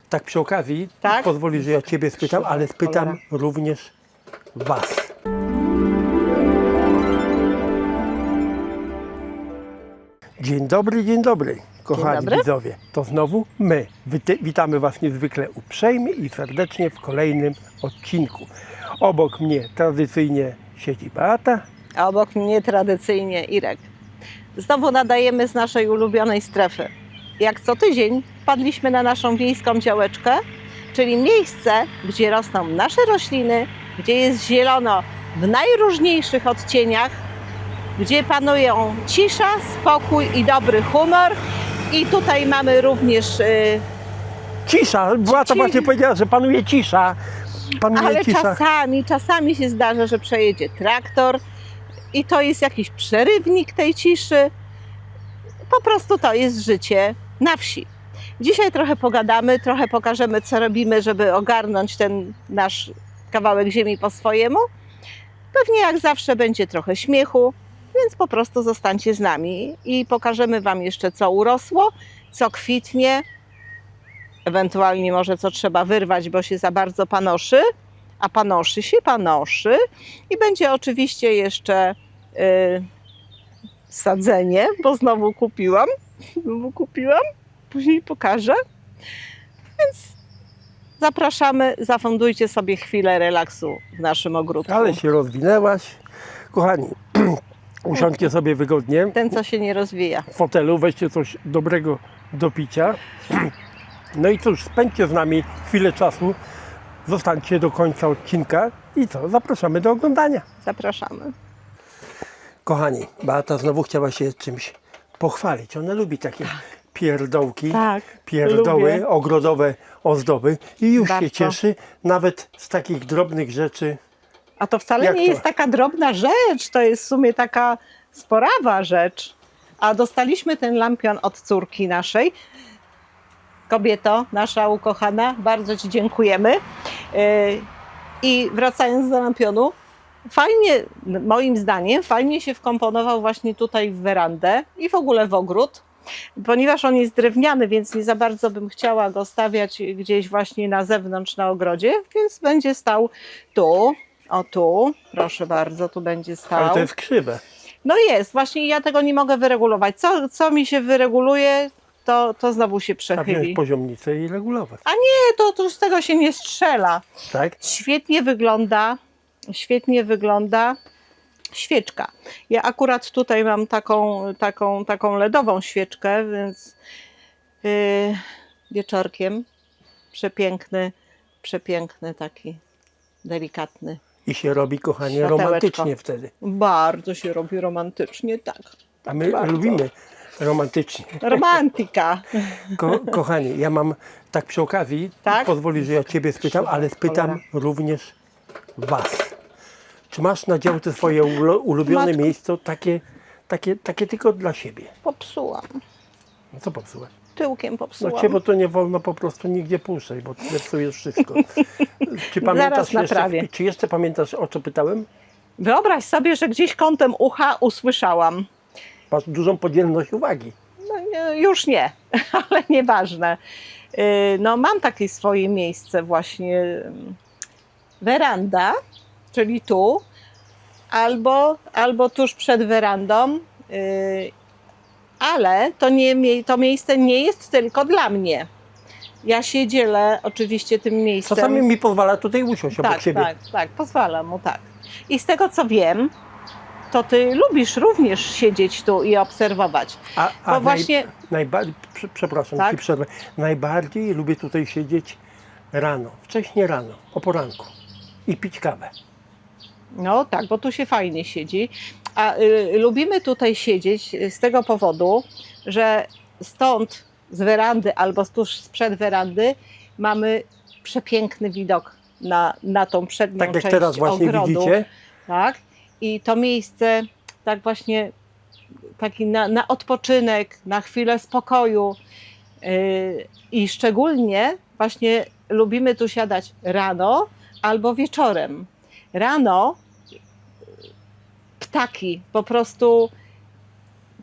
Tak przy okazji, Tak? pozwoli, że ja Ciebie spytam, ale spytam również Was. Dzień dobry, kochani Dzień dobry. widzowie. To znowu my. Witamy Was niezwykle uprzejmie i serdecznie w kolejnym odcinku. Obok mnie tradycyjnie siedzi Beata. A obok mnie tradycyjnie Irek. Znowu nadajemy z naszej ulubionej strefy. Jak co tydzień wpadliśmy na naszą wiejską działeczkę, czyli miejsce, gdzie rosną nasze rośliny, gdzie jest zielono w najróżniejszych odcieniach, gdzie panują cisza, spokój i dobry humor. I tutaj mamy również... Cisza, Beata właśnie powiedziała, że panuje cisza. Ale czasami się zdarza, że przejedzie traktor i to jest jakiś przerywnik tej ciszy. Po prostu to jest życie na wsi. Dzisiaj trochę pogadamy, trochę pokażemy, co robimy, żeby ogarnąć ten nasz kawałek ziemi po swojemu. Pewnie jak zawsze będzie trochę śmiechu, więc po prostu zostańcie z nami i pokażemy Wam jeszcze, co urosło, co kwitnie, ewentualnie może co trzeba wyrwać, bo się za bardzo panoszy, a panoszy i będzie oczywiście jeszcze sadzenie, bo znowu kupiłam, później pokażę, więc zapraszamy, zafundujcie sobie chwilę relaksu w naszym ogródku. Ale się rozwinęłaś. Kochani, usiądźcie sobie wygodnie Ten, co się nie rozwija. w fotelu, weźcie coś dobrego do picia. No i cóż, spędźcie z nami chwilę czasu, zostańcie do końca odcinka i co, zapraszamy do oglądania. Zapraszamy. Kochani, Beata znowu chciała się czymś pochwalić. Ona lubi takie pierdołki, Tak, pierdoły, lubię. ogrodowe ozdoby i już się Bardzo. cieszy nawet z takich drobnych rzeczy. A to wcale Jak nie to? jest taka drobna rzecz, to jest w sumie taka sporawa rzecz. A dostaliśmy ten lampion od córki naszej. Kobieto, nasza ukochana, bardzo Ci dziękujemy. I wracając do lampionu, fajnie, moim zdaniem, fajnie się wkomponował właśnie tutaj w werandę i w ogóle w ogród. Ponieważ on jest drewniany, więc nie za bardzo bym chciała go stawiać gdzieś właśnie na zewnątrz na ogrodzie, więc będzie stał tu. O tu, proszę bardzo, tu będzie stał. Ale to jest krzywe. No jest, właśnie ja tego nie mogę wyregulować. Co mi się wyreguluje, to znowu się Trzeba wziąć przechyli. poziomnicę i regulować. Nie, to z tego się nie strzela. Tak? Świetnie wygląda świeczka. Ja akurat tutaj mam taką LEDową świeczkę, więc wieczorkiem przepiękny taki delikatny. I się robi, kochanie, Światełeczko. romantycznie wtedy. Bardzo się robi romantycznie, tak. A my Bardzo. lubimy romantycznie. Romantyka. Kochani, ja mam tak przy okazji, Tak? pozwoli, że ja Ciebie spytam, ale spytam Cholera. również Was. Czy masz na działce swoje ulubione Matko. miejsce, takie tylko dla siebie? Popsułam. No co popsułeś? Tyłkiem No popsułam. Cię, bo to nie wolno po prostu nigdzie puszczać, bo Ty psujesz wszystko. Czy Zaraz naprawię. czy jeszcze pamiętasz, o co pytałem? Wyobraź sobie, że gdzieś kątem ucha usłyszałam. Masz dużą podzielność uwagi. No, już nie, ale nieważne. No, mam takie swoje miejsce właśnie. Weranda, czyli tu, albo tuż przed werandą. Ale to miejsce nie jest tylko dla mnie. Ja się dzielę oczywiście tym miejscem. Czasami mi pozwala tutaj usiąść obok siebie. Tak, pozwalam mu, tak. I z tego co wiem, to Ty lubisz również siedzieć tu i obserwować. Bo właśnie... Przepraszam, Tak? Ci przerwę. Najbardziej lubię tutaj siedzieć rano, wcześnie rano, o poranku i pić kawę. No tak, bo tu się fajnie siedzi. A lubimy tutaj siedzieć z tego powodu, że stąd z werandy albo tuż sprzed werandy mamy przepiękny widok na tą przednią Tak jak część teraz właśnie ogrodu. widzicie. Tak? I to miejsce tak właśnie taki na odpoczynek, na chwilę spokoju. I szczególnie właśnie lubimy tu siadać rano albo wieczorem. Rano ptaki po prostu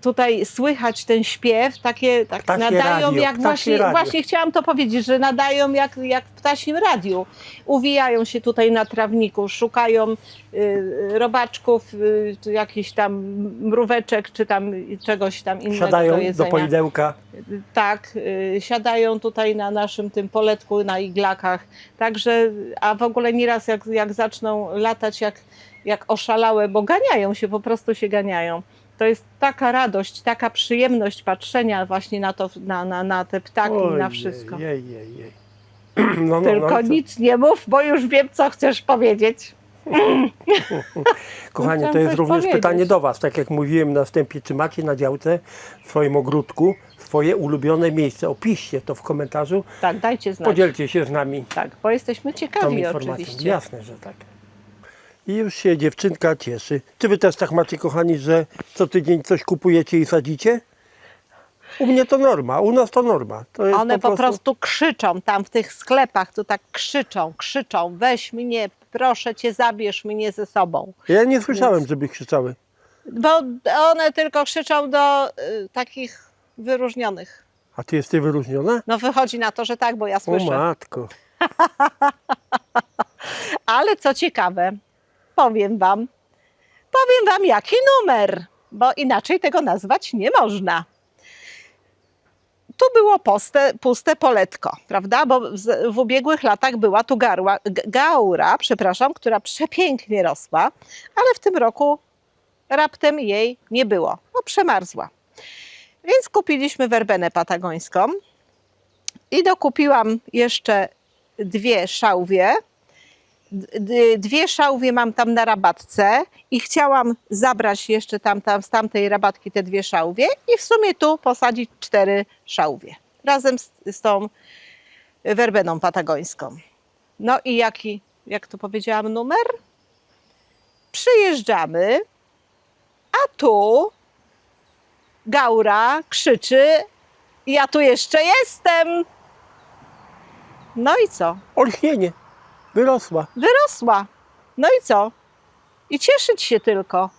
tutaj słychać ten śpiew, takie Ptasie nadają radio, jak ptasie radio. właśnie chciałam to powiedzieć, że nadają jak w ptasim radiu. Uwijają się tutaj na trawniku, szukają robaczków, czy jakichś tam mróweczek, czy tam czegoś tam innego do Siadają do jedzenia. poidełka. Tak, siadają tutaj na naszym tym poletku, na iglakach. Także, a w ogóle nieraz jak zaczną latać jak oszalałe, bo ganiają się, po prostu się ganiają. To jest taka radość, taka przyjemność patrzenia właśnie na to, na te ptaki, na wszystko. Jej. No, Tylko co? nic nie mów, bo już wiem, co chcesz powiedzieć. Kochanie, Chciałam to jest coś również powiedzieć. pytanie do Was. Tak jak mówiłem na wstępie, czy macie na działce w swoim ogródku swoje ulubione miejsce? Opiszcie to w komentarzu, Tak, dajcie znać. podzielcie się z nami Tak, bo jesteśmy tą ciekawi informacją. oczywiście. Jasne, że tak. I już się dziewczynka cieszy. Czy Wy też tak macie, kochani, że co tydzień coś kupujecie i sadzicie? U mnie to norma, u nas to norma. To jest One po prostu krzyczą tam w tych sklepach, to tak krzyczą, weź mnie, proszę cię, zabierz mnie ze sobą. Ja nie słyszałem, żeby krzyczały. Bo one tylko krzyczą do takich wyróżnionych. A Ty jesteś wyróżniona? No wychodzi na to, że tak, bo ja O słyszę. matko. Ale co ciekawe, powiem wam jaki numer, bo inaczej tego nazwać nie można. Tu było puste poletko, prawda? Bo w ubiegłych latach była tu gaura, która przepięknie rosła, ale w tym roku raptem jej nie było, bo przemarzła. Więc kupiliśmy werbenę patagońską i dokupiłam jeszcze 2 szałwie. 2 szałwie mam tam na rabatce i chciałam zabrać jeszcze z tamtej rabatki te 2 szałwie i w sumie tu posadzić 4 szałwie razem z tą werbeną patagońską. No i jak to powiedziałam, numer? Przyjeżdżamy, a tu gaura krzyczy: ja tu jeszcze jestem! No i co? Olśnienie. Wyrosła. Wyrosła. No i co? I cieszyć się tylko.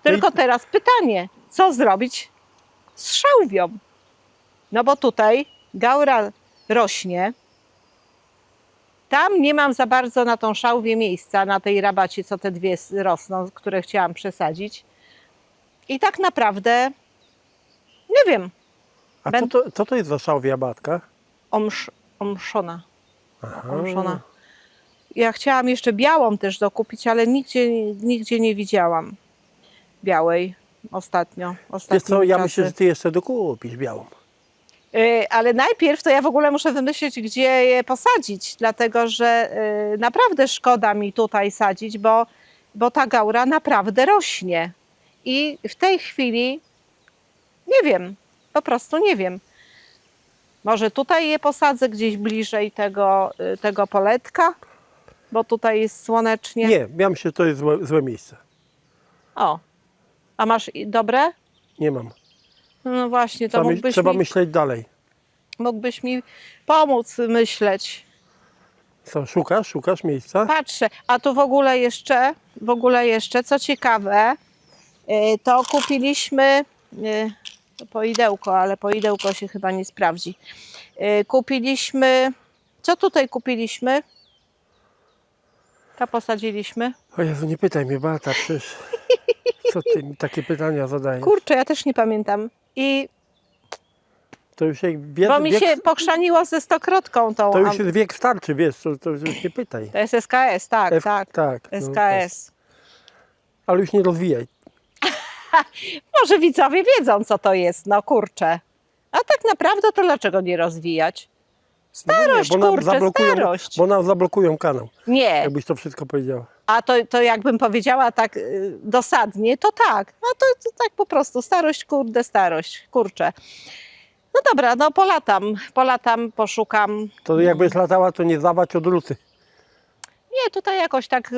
Tylko teraz pytanie, co zrobić z szałwią? No bo tutaj gaura rośnie. Tam nie mam za bardzo na tą szałwię miejsca, na tej rabacie, co te 2 rosną, które chciałam przesadzić. I tak naprawdę nie wiem. A co to jest za szałwia matka? Omszona. Aha. Omszona. Ja chciałam jeszcze białą też dokupić, ale nigdzie nie widziałam białej ostatnio. Wiesz co, ja myślę, że Ty jeszcze dokupisz białą. Ale najpierw to ja w ogóle muszę wymyślić, gdzie je posadzić, dlatego że naprawdę szkoda mi tutaj sadzić, bo ta gaura naprawdę rośnie. I w tej chwili nie wiem, po prostu nie wiem. Może tutaj je posadzę gdzieś bliżej tego poletka, bo tutaj jest słonecznie. Nie, ja myślę, że to jest złe miejsce. O, a masz dobre? Nie mam. No właśnie, to Trzeba myśleć dalej. mógłbyś mi pomóc myśleć. Co, szukasz miejsca? Patrzę, a tu w ogóle jeszcze, co ciekawe, to kupiliśmy to poidełko, ale poidełko się chyba nie sprawdzi. Co tutaj kupiliśmy? To posadziliśmy. O Jezu, nie pytaj mnie, Beata, przecież co Ty mi takie pytania zadajesz? Kurczę, ja też nie pamiętam. I To już jak bo mi się pochrzaniło ze stokrotką tą. To już jest wiek starczy, wiesz, to już nie pytaj. To jest SKS, tak. Tak. SKS. Ale już nie rozwijaj. Może widzowie wiedzą, co to jest, no kurczę. A tak naprawdę to dlaczego nie rozwijać? Starość, bo nam starość. Bo nam zablokują kanał, Nie, jakbyś to wszystko powiedziała. a to jakbym powiedziała tak dosadnie, to tak. No to tak po prostu, starość, kurczę. No dobra, no polatam, poszukam. To jakbyś latała, to nie zawać odruty. Nie, tutaj jakoś tak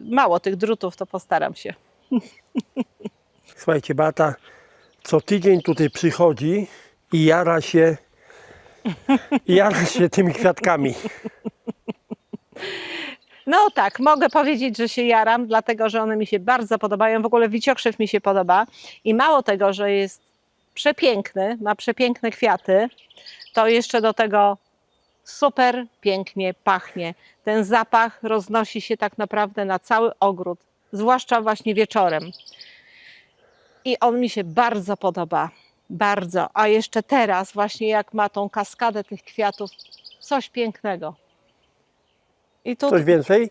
mało tych drutów, to postaram się. Słuchajcie, Beata co tydzień tutaj przychodzi i jara się tymi kwiatkami. No tak, mogę powiedzieć, że się jaram, dlatego że one mi się bardzo podobają. W ogóle wiciokrzew mi się podoba i mało tego, że jest przepiękny, ma przepiękne kwiaty, to jeszcze do tego super pięknie pachnie. Ten zapach roznosi się tak naprawdę na cały ogród, zwłaszcza właśnie wieczorem. I on mi się bardzo podoba, bardzo. A jeszcze teraz właśnie jak ma tą kaskadę tych kwiatów, coś pięknego. I tu, Coś więcej?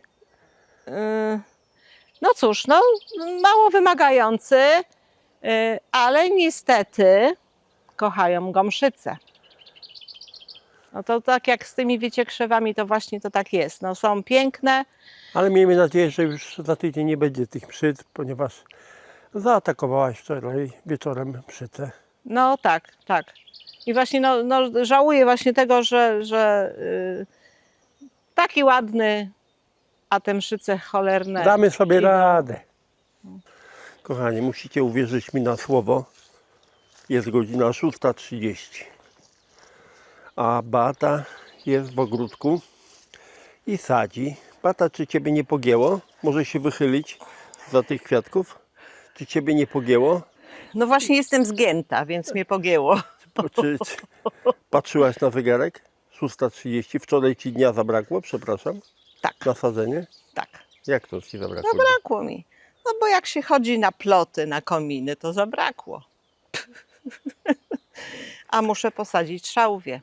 no cóż, no mało wymagający, ale niestety kochają go mszyce. No to tak jak z tymi wieciekrzewami, to właśnie to tak jest. No są piękne. Ale miejmy nadzieję, że już za tydzień nie będzie tych mszyc, ponieważ zaatakowałaś wczoraj wieczorem mszycę. No tak, tak. I właśnie no żałuję właśnie tego, że taki ładny, a te mszyce cholerne. Damy sobie idą. radę. Kochani, musicie uwierzyć mi na słowo. Jest godzina 6:30. A Beata jest w ogródku i sadzi. Beata, czy Ciebie nie pogięło? Może się wychylić za tych kwiatków? Czy Ciebie nie pogięło? No właśnie jestem zgięta, więc mnie pogięło. Czy patrzyłaś na zegarek? 6:30. Wczoraj Ci dnia zabrakło, przepraszam, Tak, na sadzenie? tak. Jak to Ci zabrakło? Zabrakło mi. No bo jak się chodzi na ploty, na kominy, to zabrakło. A muszę posadzić szałwię.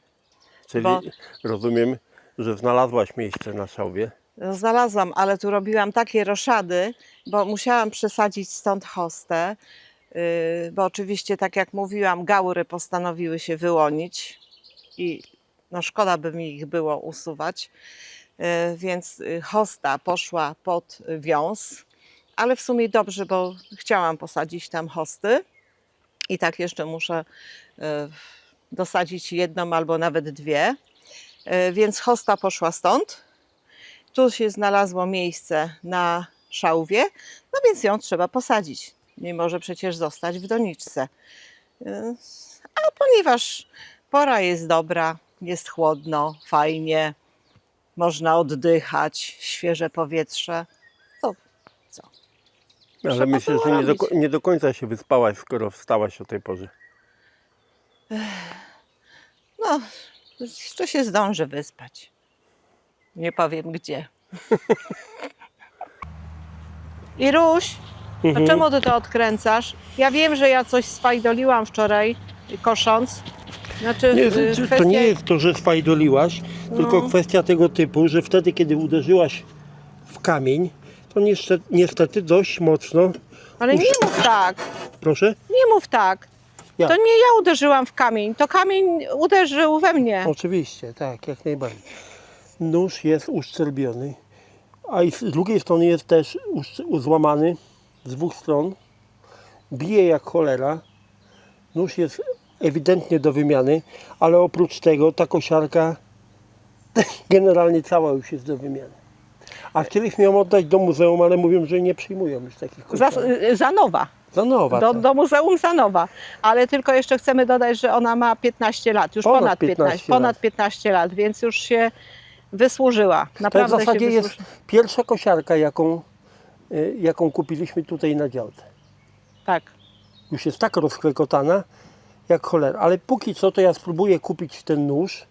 Czyli bo- rozumiem, że znalazłaś miejsce na szałwie. No, znalazłam, ale tu robiłam takie roszady, bo musiałam przesadzić stąd hostę, bo oczywiście, tak jak mówiłam, gaury postanowiły się wyłonić i no szkoda by mi ich było usuwać, więc hosta poszła pod wiąz, ale w sumie dobrze, bo chciałam posadzić tam hosty i tak jeszcze muszę dosadzić jedną albo nawet dwie, więc hosta poszła stąd. Tu się znalazło miejsce na szałwię, no więc ją trzeba posadzić. Nie może przecież zostać w doniczce. A ponieważ pora jest dobra, jest chłodno, fajnie, można oddychać, świeże powietrze, to co? Ale Trzeba myślę, było że robić. nie do końca się wyspałaś, skoro wstałaś o tej porze. No, jeszcze się zdążę wyspać. Nie powiem gdzie. Iruś, a czemu ty to odkręcasz? Ja wiem, że ja coś sfajdoliłam wczoraj, kosząc. Znaczy, To nie jest to, że sfajdoliłaś, tylko No. kwestia tego typu, że wtedy, kiedy uderzyłaś w kamień, to niestety dość mocno. Ale nie mów tak, Proszę? nie mów tak. Jak? To nie ja uderzyłam w kamień, to kamień uderzył we mnie. Oczywiście, tak, jak najbardziej. Nóż jest uszczerbiony, a i z drugiej strony jest też złamany z dwóch stron. Bije jak cholera. Nóż jest ewidentnie do wymiany, ale oprócz tego ta kosiarka generalnie cała już jest do wymiany. A chcieliśmy ją oddać do muzeum, ale mówią, że nie przyjmują już takich kosiarek. Za nowa. Za nowa. tak. Do muzeum Zanowa, ale tylko jeszcze chcemy dodać, że ona ma 15 lat, już Ponad ponad 15, 15 lat. 15 lat, więc już się wysłużyła. To w Naprawdę zasadzie się jest wysłużyła. pierwsza kosiarka, jaką kupiliśmy tutaj na działce. Tak. Już jest tak rozklekotana jak cholera, ale póki co to ja spróbuję kupić ten nóż,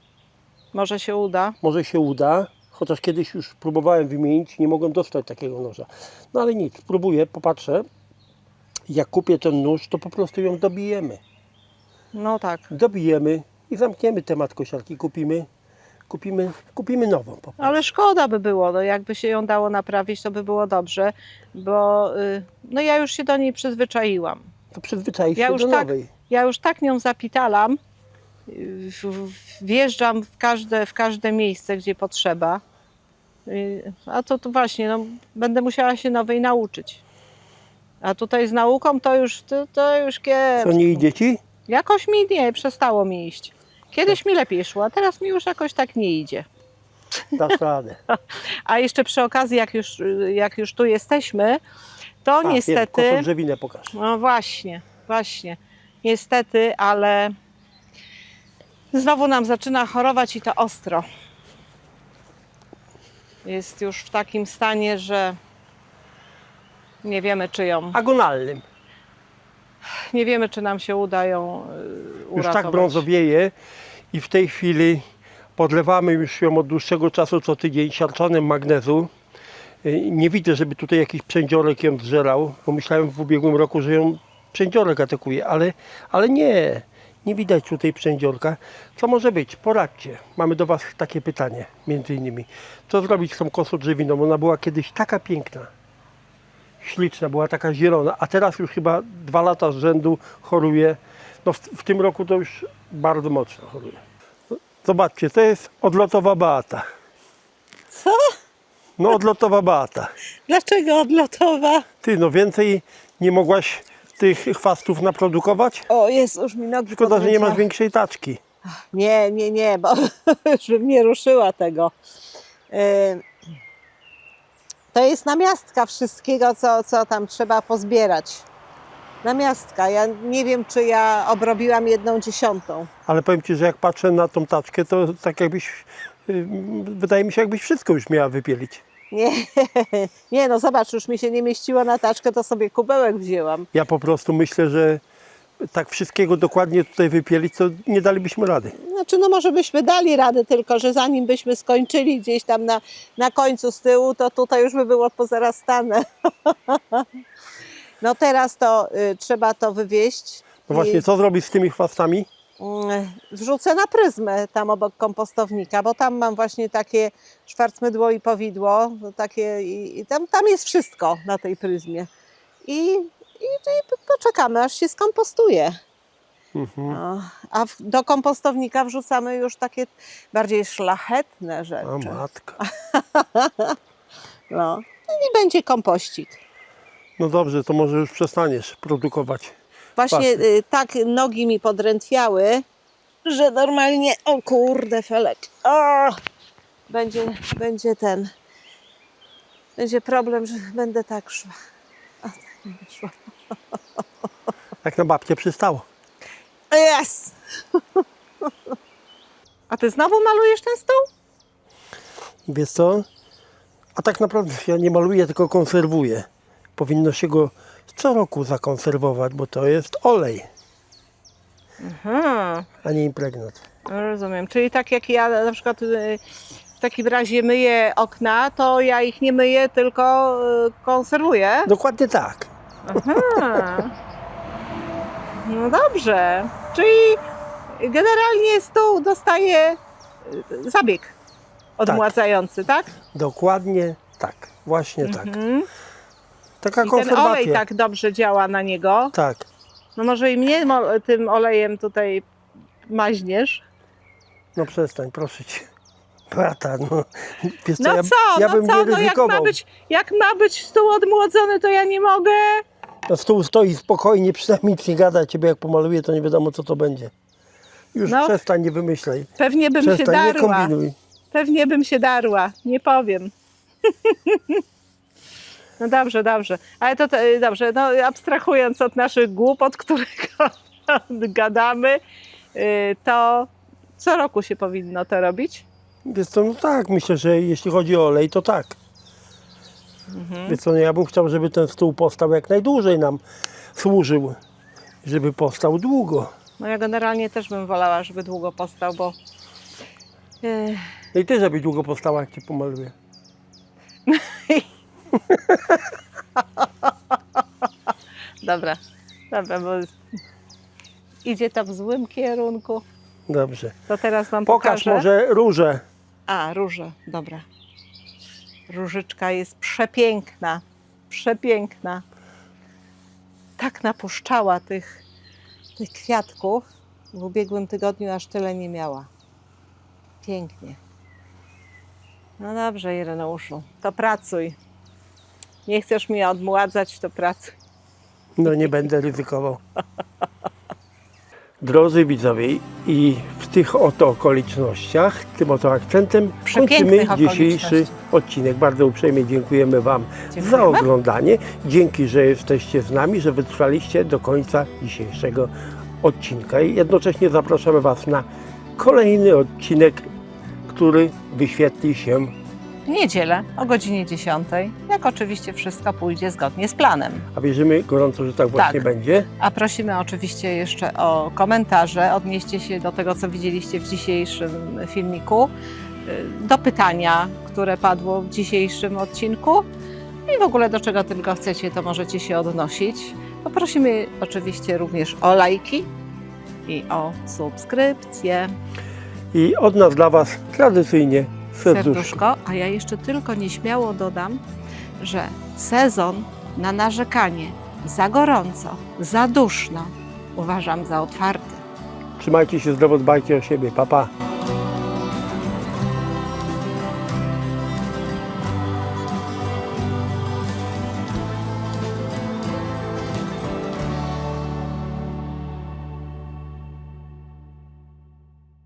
Może się uda. może się uda, chociaż kiedyś już próbowałem wymienić, nie mogłem dostać takiego noża. No ale nic, spróbuję, popatrzę, jak kupię ten nóż, to po prostu ją dobijemy. No tak. Dobijemy i zamkniemy temat kosiarki, kupimy nową po prostu. Ale szkoda by było, no jakby się ją dało naprawić, to by było dobrze, bo no ja już się do niej przyzwyczaiłam. To przyzwyczaić Ja się już do tak- nowej. Ja już tak nią zapitalam, wjeżdżam w każde miejsce, gdzie potrzeba. A to właśnie, no, będę musiała się nowej nauczyć. A tutaj z nauką to już Co, kiepsko. nie idzie ci? Jakoś mi nie, przestało mi iść. Kiedyś mi lepiej szło, a teraz mi już jakoś tak nie idzie. Dasz radę. A jeszcze przy okazji, jak już tu jesteśmy, to Wiem, niestety... kosodrzewinę pokaż. No właśnie. Niestety, ale znowu nam zaczyna chorować i to ostro. jest już w takim stanie, że nie wiemy, czy ją, Agonalnym. nie wiemy, czy nam się uda ją Już uratować. tak brązowieje i w tej chwili podlewamy już ją od dłuższego czasu co tydzień siarczanem magnezu. Nie widzę, żeby tutaj jakiś przędziorek ją zżerał, bo myślałem w ubiegłym roku, że ją przędziorek atakuje, ale nie widać tutaj przędziorka. Co może być? Poradźcie. Mamy do Was takie pytanie, między innymi. Co zrobić z tą kosą drzewiną? Ona była kiedyś taka piękna, śliczna, była taka zielona, a teraz już chyba 2 lata z rzędu choruje. No w tym roku to już bardzo mocno choruje. Zobaczcie, to jest odlotowa Beata. Co? No odlotowa Beata. Dlaczego odlotowa? Ty, no więcej nie mogłaś tych chwastów naprodukować? O Jezu, już mi nogi Szkoda, że nie podręczały. masz większej taczki. Nie, bo już bym nie ruszyła tego. To jest namiastka wszystkiego, co tam trzeba pozbierać. Namiastka. Ja nie wiem, czy ja obrobiłam 1/10. Ale powiem Ci, że jak patrzę na tą taczkę, to tak jakbyś, wydaje mi się, jakbyś wszystko już miała wypielić. Nie, no zobacz, już mi się nie mieściło na taczkę, to sobie kubełek wzięłam. Ja po prostu myślę, że tak wszystkiego dokładnie tutaj wypielić, to nie dalibyśmy rady. Znaczy, no może byśmy dali radę, tylko że zanim byśmy skończyli gdzieś tam na końcu z tyłu, to tutaj już by było pozarastane. No teraz to trzeba to wywieźć. No właśnie, co zrobić z tymi chwastami? Wrzucę na pryzmę tam obok kompostownika, bo tam mam właśnie takie szwarcmydło i powidło, no takie, i tam jest wszystko na tej pryzmie. I poczekamy, aż się skompostuje. No, a do kompostownika wrzucamy już takie bardziej szlachetne A rzeczy. matka. No. I będzie kompościk. No dobrze, to może już przestaniesz produkować. Właśnie Pasty. tak nogi mi podrętwiały, że normalnie, o kurde Felek, o, będzie problem, że będę tak szła. A tak nie szła. Jak na babcię przystało. Yes! A ty znowu malujesz ten stół? Wiesz co? A tak naprawdę ja nie maluję, tylko konserwuję. Powinno się go co roku zakonserwować, bo to jest olej, a nie impregnat. Rozumiem. Czyli tak jak ja na przykład w takim razie myję okna, to ja ich nie myję, tylko konserwuję. Dokładnie tak. Aha. No dobrze. Czyli generalnie stół dostaje zabieg odmładzający, tak? Dokładnie tak. Właśnie tak. Taka I ten konserwacja. olej tak dobrze działa na niego. Tak. No może i mnie tym olejem tutaj maźniesz. No przestań, proszę Cię. Brata, no. Wiesz co, No ja, co, ja no bym co, nie no ryzykował. jak ma być stół odmłodzony, to ja nie mogę. Na stół stoi spokojnie, przynajmniej nic nie gada. Ciebie jak pomaluję, to nie wiadomo co to będzie. Już No. przestań, nie wymyślaj. Pewnie bym się Przestań, nie darła. kombinuj. Pewnie bym się darła, nie powiem. No dobrze. Ale to dobrze, no abstrahując od naszych głupot, których gadamy, to co roku się powinno to robić? Wiesz co, no tak, myślę, że jeśli chodzi o olej, to tak. Wiesz co, no ja bym chciał, żeby ten stół powstał jak najdłużej nam służył. Żeby powstał długo. No ja generalnie też bym wolała, żeby długo powstał, bo No i ty, żeby długo powstała, jak Cię pomaluję. dobra, bo idzie to w złym kierunku. Dobrze. To teraz wam Pokaż pokażę. może róże. A, róże, dobra. Różyczka jest przepiękna, przepiękna. Tak napuszczała tych kwiatków. W ubiegłym tygodniu aż tyle nie miała. Pięknie. No dobrze, Ireneuszu, to pracuj. Nie chcesz mnie odmładzać, to pracuj. No nie będę ryzykował. Drodzy widzowie, i w tych oto okolicznościach, tym oto akcentem Przepięknych kończymy dzisiejszy okoliczności. odcinek. Bardzo uprzejmie dziękujemy Wam za Dziękujemy. oglądanie. Dzięki, że jesteście z nami, że wytrwaliście do końca dzisiejszego odcinka. I jednocześnie zapraszamy Was na kolejny odcinek, który wyświetli się w niedzielę o godzinie 10, jak oczywiście wszystko pójdzie zgodnie z planem. A wierzymy gorąco, że tak właśnie będzie. A prosimy oczywiście jeszcze o komentarze, odnieście się do tego, co widzieliście w dzisiejszym filmiku, do pytania, które padło w dzisiejszym odcinku i w ogóle do czego tylko chcecie, to możecie się odnosić. Poprosimy oczywiście również o lajki i o subskrypcję. I od nas dla Was tradycyjnie serduszko. A ja jeszcze tylko nieśmiało dodam, że sezon na narzekanie za gorąco, za duszno uważam za otwarty. Trzymajcie się zdrowo, dbajcie o siebie. Pa, pa.